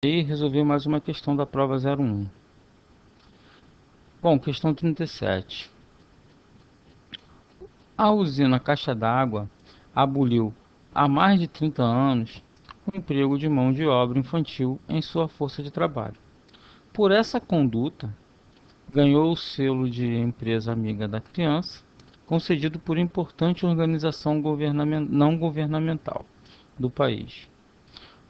E resolver mais uma questão da prova 01. Bom, questão 37. A usina Caixa d'Água aboliu há mais de 30 anos o emprego de mão de obra infantil em sua força de trabalho. Por essa conduta, ganhou o selo de empresa amiga da criança, concedido por importante organização não governamental do país.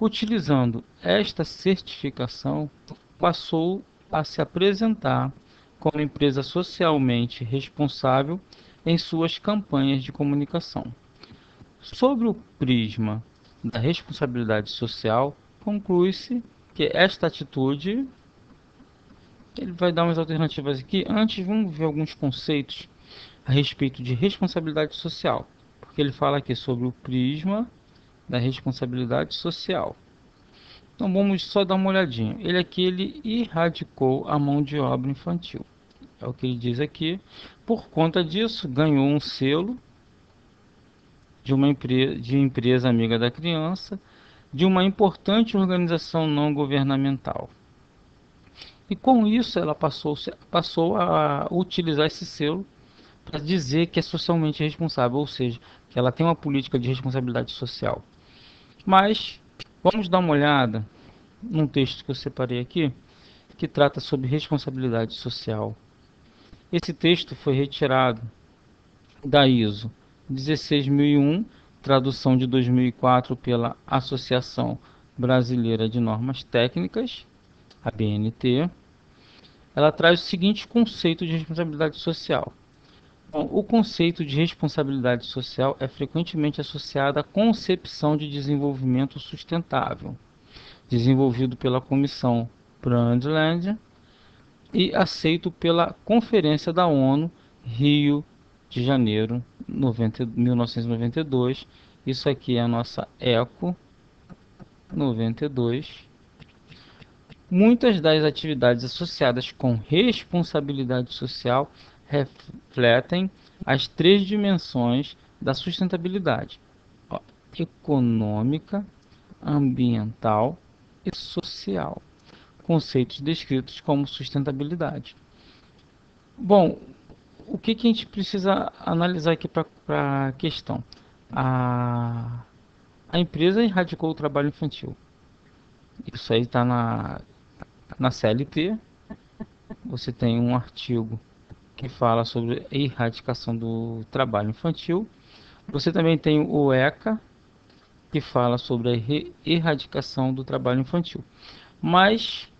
Utilizando esta certificação, passou a se apresentar como empresa socialmente responsável em suas campanhas de comunicação. Sobre o prisma da responsabilidade social, conclui-se que esta atitude, ele vai dar umas alternativas aqui. Antes, vamos ver alguns conceitos a respeito de responsabilidade social, porque ele fala aqui sobre o prisma da responsabilidade social. Então vamos só dar uma olhadinha. Ele erradicou a mão de obra infantil. É o que ele diz aqui. Por conta disso, ganhou um selo de empresa amiga da criança, de uma importante organização não governamental. E com isso ela passou a utilizar esse selo para dizer que é socialmente responsável, ou seja, que ela tem uma política de responsabilidade social. Mas vamos dar uma olhada num texto que eu separei aqui, que trata sobre responsabilidade social. Esse texto foi retirado da ISO 16001, tradução de 2004 pela Associação Brasileira de Normas Técnicas, a BNT. Ela traz o seguinte conceito de responsabilidade social. Bom, o conceito de responsabilidade social é frequentemente associado à concepção de desenvolvimento sustentável, desenvolvido pela Comissão Brundtland e aceito pela Conferência da ONU, Rio de Janeiro, 1992. Isso aqui é a nossa ECO 92. Muitas das atividades associadas com responsabilidade social refletem as três dimensões da sustentabilidade: ó, econômica, ambiental e social, conceitos descritos como sustentabilidade. Bom, o que a gente precisa analisar aqui para a questão? A, a empresa erradicou o trabalho infantil. Isso aí está na CLT. Você tem um artigo que fala sobre a erradicação do trabalho infantil. Você também tem o ECA, que fala sobre a erradicação do trabalho infantil. Mas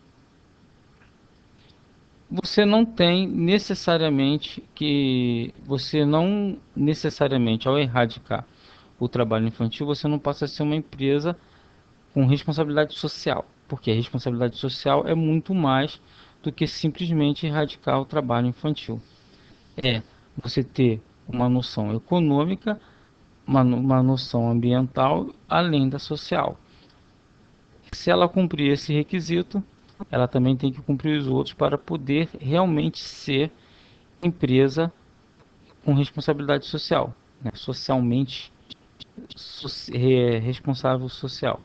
você não tem necessariamente você não necessariamente ao erradicar o trabalho infantil, você não passa a ser uma empresa com responsabilidade social, porque a responsabilidade social é muito mais do que simplesmente erradicar o trabalho infantil. É você ter uma noção econômica, uma noção ambiental, além da social. Se ela cumprir esse requisito, ela também tem que cumprir os outros para poder realmente ser empresa com responsabilidade social, né? Socialmente responsável social,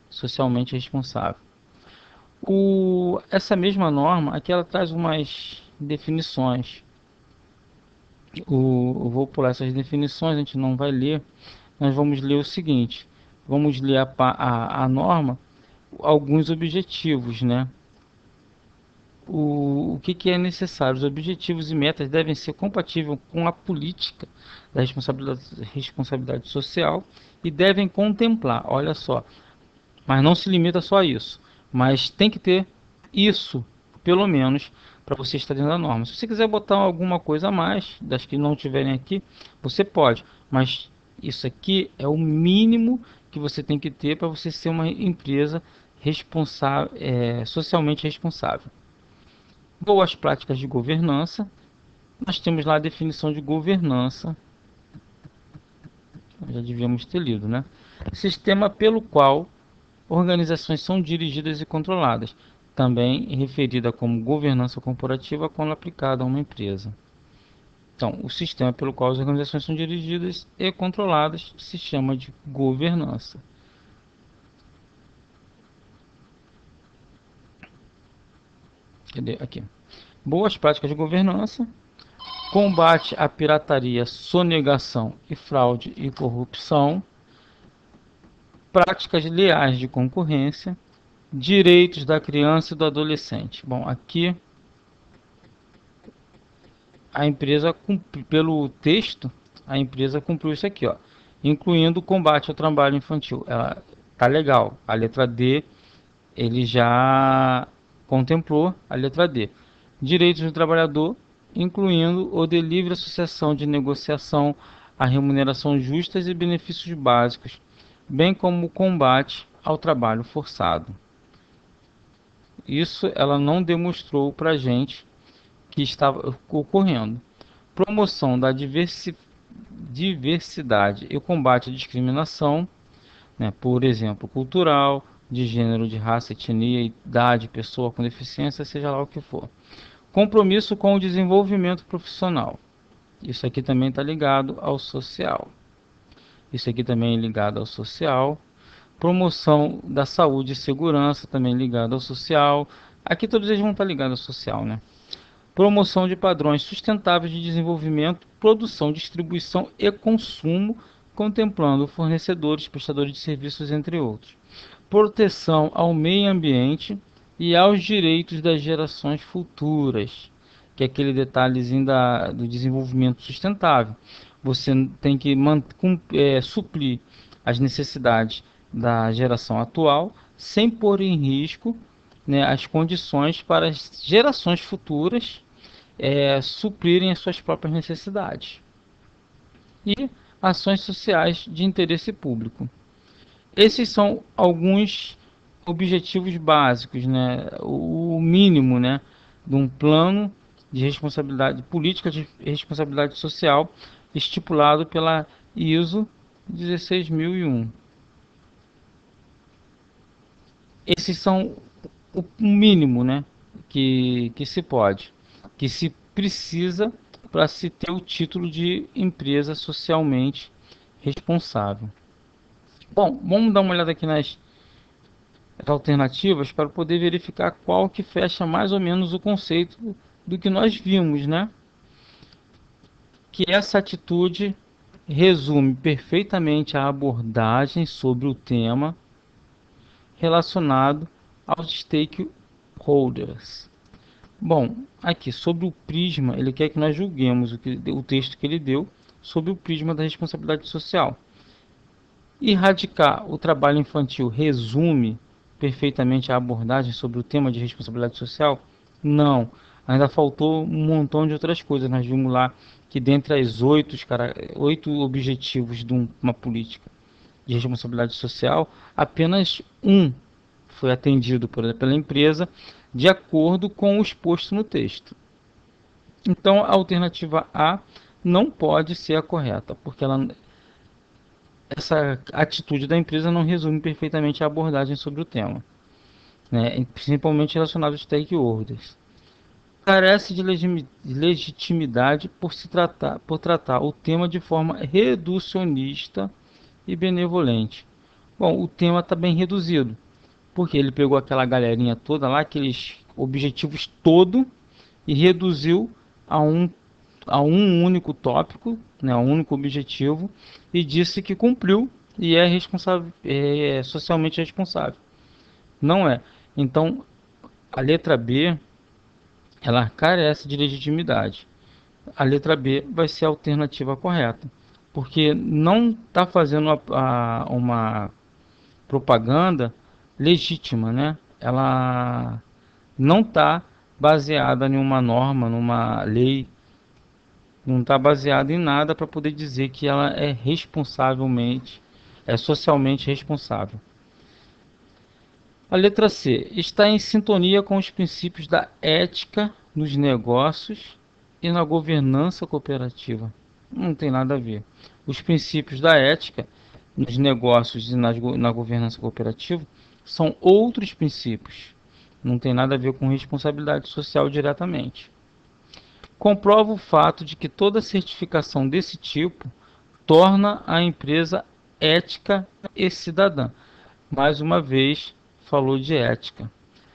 socialmente responsável. Essa mesma norma, aqui ela traz umas definições. Eu vou pular essas definições, a gente não vai ler. Nós vamos ler o seguinte: vamos ler a norma, alguns objetivos, né? Que é necessário? Os objetivos e metas devem ser compatíveis com a política da responsabilidade social e devem contemplar, olha só, mas não se limita só a isso, mas tem que ter isso, pelo menos, para você estar dentro da norma. Se você quiser botar alguma coisa a mais, das que não tiverem aqui, você pode, mas isso aqui é o mínimo que você tem que ter para você ser uma empresa responsável, socialmente responsável. Boas práticas de governança. Nós temos lá a definição de governança. Já devíamos ter lido, né? Sistema pelo qual organizações são dirigidas e controladas. Também referida como governança corporativa quando aplicada a uma empresa. Então, o sistema pelo qual as organizações são dirigidas e controladas se chama de governança. Cadê? Aqui. Boas práticas de governança, combate à pirataria, sonegação e fraude e corrupção, práticas leais de concorrência, direitos da criança e do adolescente. Bom, aqui a empresa, pelo texto, a empresa cumpriu isso aqui, ó, incluindo o combate ao trabalho infantil. Ela tá legal. A letra D, ele já contemplou a letra D. Direitos do trabalhador, incluindo o de livre associação de negociação, a remuneração justas e benefícios básicos, bem como o combate ao trabalho forçado. Isso ela não demonstrou para a gente que estava ocorrendo. Promoção da diversidade e combate à discriminação, né, por exemplo, cultural, de gênero, de raça, etnia, idade, pessoa com deficiência, seja lá o que for. Compromisso com o desenvolvimento profissional. Isso aqui também está ligado ao social. Isso aqui também é ligado ao social. Promoção da saúde e segurança, também ligado ao social. Aqui todos eles vão estar ligados ao social, né? Promoção de padrões sustentáveis de desenvolvimento, produção, distribuição e consumo, contemplando fornecedores, prestadores de serviços, entre outros. Proteção ao meio ambiente e aos direitos das gerações futuras, que é aquele detalhezinho do desenvolvimento sustentável. Você tem que suprir as necessidades da geração atual, sem pôr em risco, né, as condições para as gerações futuras suprirem as suas próprias necessidades. E ações sociais de interesse público. Esses são alguns objetivos básicos, né, o mínimo, né, de um plano de responsabilidade política de responsabilidade social estipulado pela ISO 16001. Esses são o mínimo, né, que se pode, que se precisa para se ter o título de empresa socialmente responsável. Bom, vamos dar uma olhada aqui nas alternativas para poder verificar qual que fecha mais ou menos o conceito do que nós vimos, né? Que essa atitude resume perfeitamente a abordagem sobre o tema relacionado aos stakeholders. Bom, aqui sobre o prisma, ele quer que nós julguemos o texto que ele deu sobre o prisma da responsabilidade social. Erradicar o trabalho infantil resume perfeitamente a abordagem sobre o tema de responsabilidade social? Não, ainda faltou um montão de outras coisas. Nós vimos lá que dentre as oito objetivos de uma política de responsabilidade social, apenas um foi atendido pela empresa de acordo com o exposto no texto. Então, a alternativa A não pode ser a correta, porque essa atitude da empresa não resume perfeitamente a abordagem sobre o tema, né, principalmente relacionado aos stakeholders. Carece de legitimidade por tratar o tema de forma reducionista e benevolente. Bom, o tema está bem reduzido, porque ele pegou aquela galerinha toda lá, aqueles objetivos todo, e reduziu a um único tópico, né, um único objetivo, e disse que cumpriu e é responsável, é socialmente responsável. Não é. Então, a letra B, ela carece de legitimidade. A letra B vai ser a alternativa correta, porque não está fazendo uma propaganda legítima, né? Ela não está baseada em uma norma, numa lei, não está baseada em nada para poder dizer que ela é socialmente responsável. A letra C está em sintonia com os princípios da ética nos negócios e na governança cooperativa. Não tem nada a ver. Os princípios da ética nos negócios e na governança cooperativa são outros princípios. Não tem nada a ver com responsabilidade social diretamente. Comprova o fato de que toda certificação desse tipo torna a empresa ética e cidadã. Mais uma vez, falou de ética.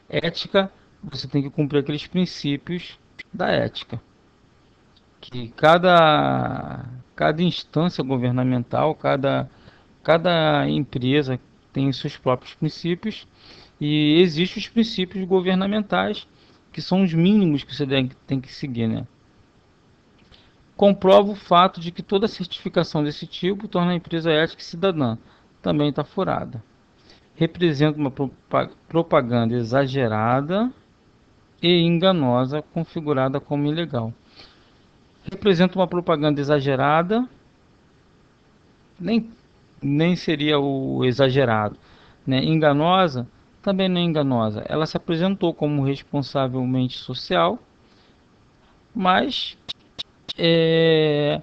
Ética você tem que cumprir aqueles princípios da ética, que cada instância governamental, cada empresa tem os seus próprios princípios e existem os princípios governamentais que são os mínimos que você tem que seguir, né? Comprova o fato de que toda certificação desse tipo torna a empresa ética e cidadã. Também está furada. Representa uma propaganda exagerada e enganosa configurada como ilegal. Representa uma propaganda exagerada, nem, nem seria o exagerado, né? Enganosa, também não é enganosa. Ela se apresentou como responsavelmente social, mas é,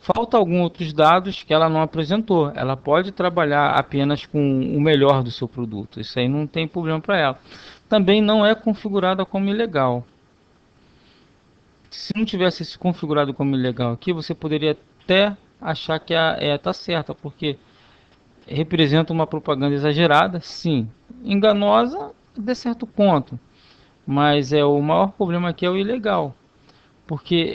falta alguns outros dados que ela não apresentou. Ela pode trabalhar apenas com o melhor do seu produto. Isso aí não tem problema para ela. Também não é configurada como ilegal. Se não tivesse se configurado como ilegal aqui, você poderia até achar que tá certa, porque representa uma propaganda exagerada, sim. Enganosa, de certo ponto. Mas o maior problema aqui é o ilegal, porque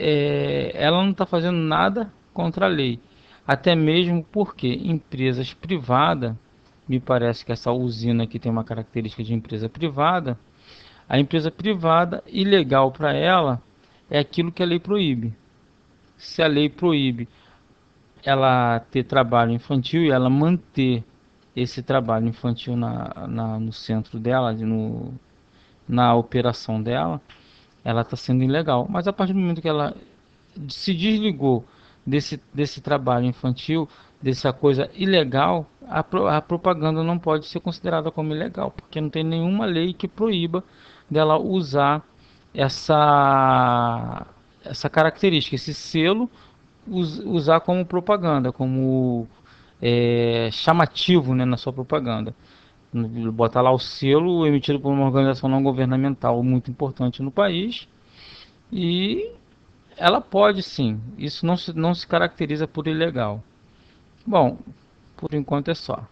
ela não está fazendo nada contra a lei. Até mesmo porque empresas privadas, me parece que essa usina aqui tem uma característica de empresa privada, a empresa privada, ilegal para ela, é aquilo que a lei proíbe. Se a lei proíbe ela ter trabalho infantil e ela manter esse trabalho infantil no centro dela, na operação dela, ela está sendo ilegal. Mas a partir do momento que ela se desligou desse trabalho infantil, dessa coisa ilegal, a propaganda não pode ser considerada como ilegal, porque não tem nenhuma lei que proíba dela usar essa característica, esse selo, usar como propaganda, como chamativo, né, na sua propaganda. Botar lá o selo emitido por uma organização não governamental muito importante no país e ela pode sim, isso não se caracteriza por ilegal. Bom, por enquanto é só.